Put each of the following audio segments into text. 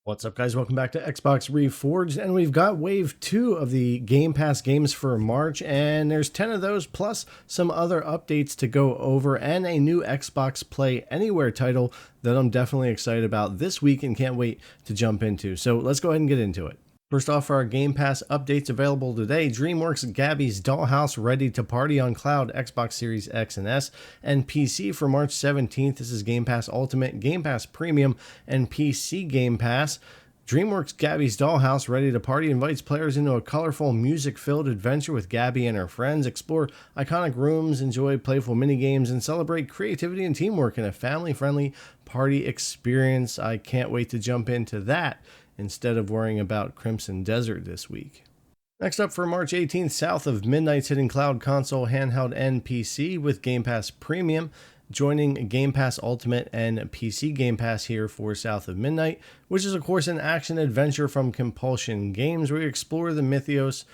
What's up, guys? Welcome back to Xbox Reforged, and we've got Wave 2 of the Game Pass games for March, and there's 10 of those, plus some other updates to go over, and a new Xbox Play Anywhere title that I'm definitely excited about this week and can't wait to jump into. So let's go ahead and get into it. First off, for our Game Pass updates available today, DreamWorks Gabby's Dollhouse ready to party on cloud, Xbox Series X and S, and PC for March 17th. This is Game Pass Ultimate, Game Pass Premium, and PC Game Pass. DreamWorks Gabby's Dollhouse Ready to Party invites players into a colorful, music-filled adventure with Gabby and her friends. Explore iconic rooms, enjoy playful minigames, and celebrate creativity and teamwork in a family-friendly party experience. I can't wait to jump into that instead of worrying about Crimson Desert this week. Next up, for March 18th, South of Midnight's hitting cloud, console, handheld, and PC with Game Pass Premium, joining Game Pass Ultimate and PC Game Pass here for South of Midnight, which is of course an action-adventure from Compulsion Games where you explore the mythos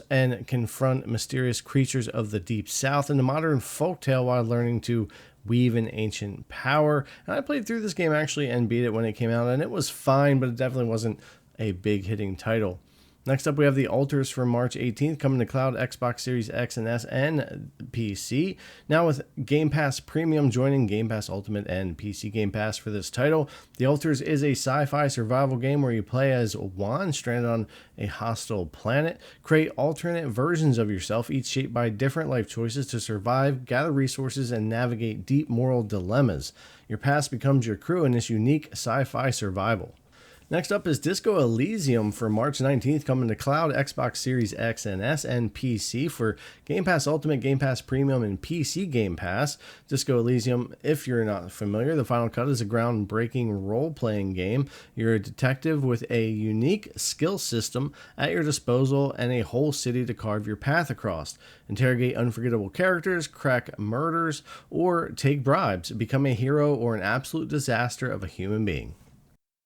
and confront mysterious creatures of the Deep South in a modern folktale while learning to weave an ancient power. And I played through this game actually and beat it when it came out, and it was fine, but it definitely wasn't a big hitting title. Next up, we have the Altars for March 18th coming to cloud, Xbox Series X and S, and PC. Now with Game Pass Premium joining Game Pass Ultimate and PC Game Pass for this title. The Altars is a sci-fi survival game where you play as Juan, stranded on a hostile planet. Create alternate versions of yourself, each shaped by different life choices to survive, gather resources, and navigate deep moral dilemmas. Your past becomes your crew in this unique sci-fi survival. Next up is Disco Elysium for March 19th coming to cloud, Xbox Series X and S, and PC for Game Pass Ultimate, Game Pass Premium, and PC Game Pass. Disco Elysium, if you're not familiar, the Final Cut is a groundbreaking role-playing game. You're a detective with a unique skill system at your disposal and a whole city to carve your path across. Interrogate unforgettable characters, crack murders, or take bribes. Become a hero or an absolute disaster of a human being.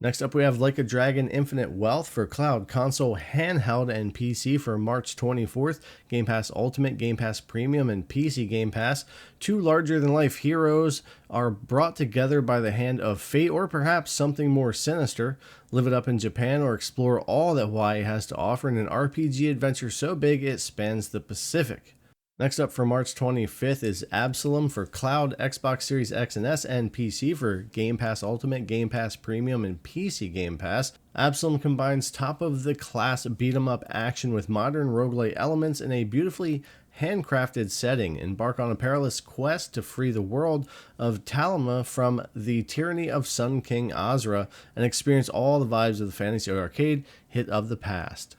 Next up, we have Like a Dragon Infinite Wealth for cloud, console, handheld, and PC for March 24th. Game Pass Ultimate, Game Pass Premium, and PC Game Pass. Two larger-than-life heroes are brought together by the hand of fate, or perhaps something more sinister. Live it up in Japan or explore all that Hawaii has to offer in an RPG adventure so big it spans the Pacific. Next up for March 25th is Absalom for cloud, Xbox Series X and S, and PC for Game Pass Ultimate, Game Pass Premium, and PC Game Pass. Absalom combines top-of-the-class beat-em-up action with modern roguelite elements in a beautifully handcrafted setting. Embark on a perilous quest to free the world of Talma from the tyranny of Sun King Azra and experience all the vibes of the fantasy arcade hit of the past.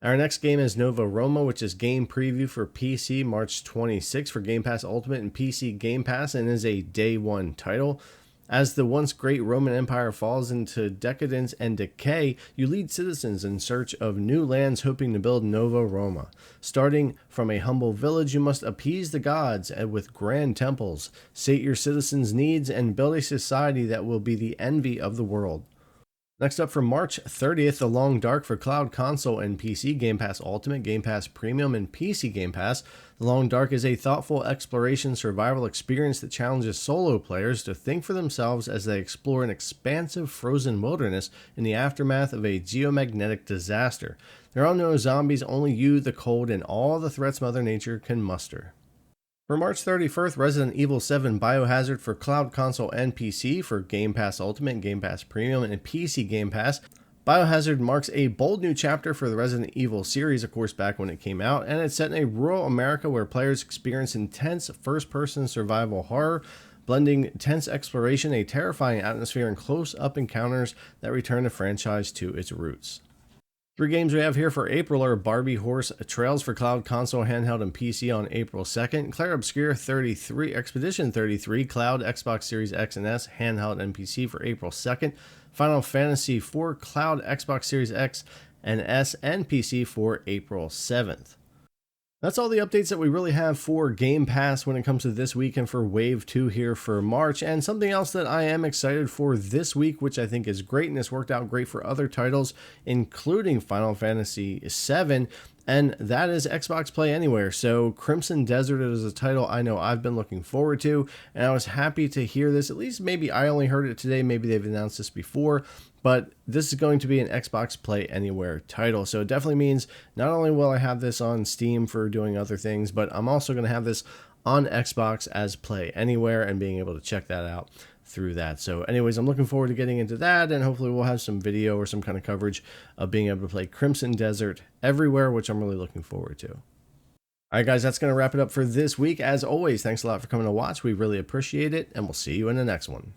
Our next game is Nova Roma, which is game preview for PC March 26 for Game Pass Ultimate and PC Game Pass, and is a day one title. As the once great Roman Empire falls into decadence and decay, you lead citizens in search of new lands hoping to build Nova Roma. Starting from a humble village, you must appease the gods with grand temples, sate your citizens' needs, and build a society that will be the envy of the world. Next up for March 30th, The Long Dark for cloud, console, and PC, Game Pass Ultimate, Game Pass Premium, and PC Game Pass. The Long Dark is a thoughtful exploration survival experience that challenges solo players to think for themselves as they explore an expansive frozen wilderness in the aftermath of a geomagnetic disaster. There are no zombies, only you, the cold, and all the threats Mother Nature can muster. For March 31st, Resident Evil 7 Biohazard for cloud, console, and PC for Game Pass Ultimate, Game Pass Premium, and PC Game Pass. Biohazard marks a bold new chapter for the Resident Evil series, of course, back when it came out, and it's set in a rural America where players experience intense first-person survival horror, blending tense exploration, a terrifying atmosphere, and close-up encounters that return the franchise to its roots. Three games we have here for April are Barbie Horse Trails for cloud, console, handheld, and PC on April 2nd, Claire Obscure 33, Expedition 33, cloud, Xbox Series X and S, handheld, and PC for April 2nd, Final Fantasy IV, cloud, Xbox Series X and S, and PC for April 7th. That's all the updates that we really have for Game Pass when it comes to this week and for Wave 2 here for March. And something else that I am excited for this week, which I think is great and has worked out great for other titles, including Final Fantasy VII, and that is Xbox Play Anywhere. So Crimson Desert is a title I know I've been looking forward to, and I was happy to hear this. At least maybe I only heard it today, maybe they've announced this before, but this is going to be an Xbox Play Anywhere title. So it definitely means not only will I have this on Steam for doing other things, but I'm also going to have this on Xbox as Play Anywhere and being able to check that out through that. So anyways, I'm looking forward to getting into that, and hopefully we'll have some video or some kind of coverage of being able to play Crimson Desert everywhere, which I'm really looking forward to. All right, guys, that's going to wrap it up for this week. As always, thanks a lot for coming to watch. We really appreciate it, and we'll see you in the next one.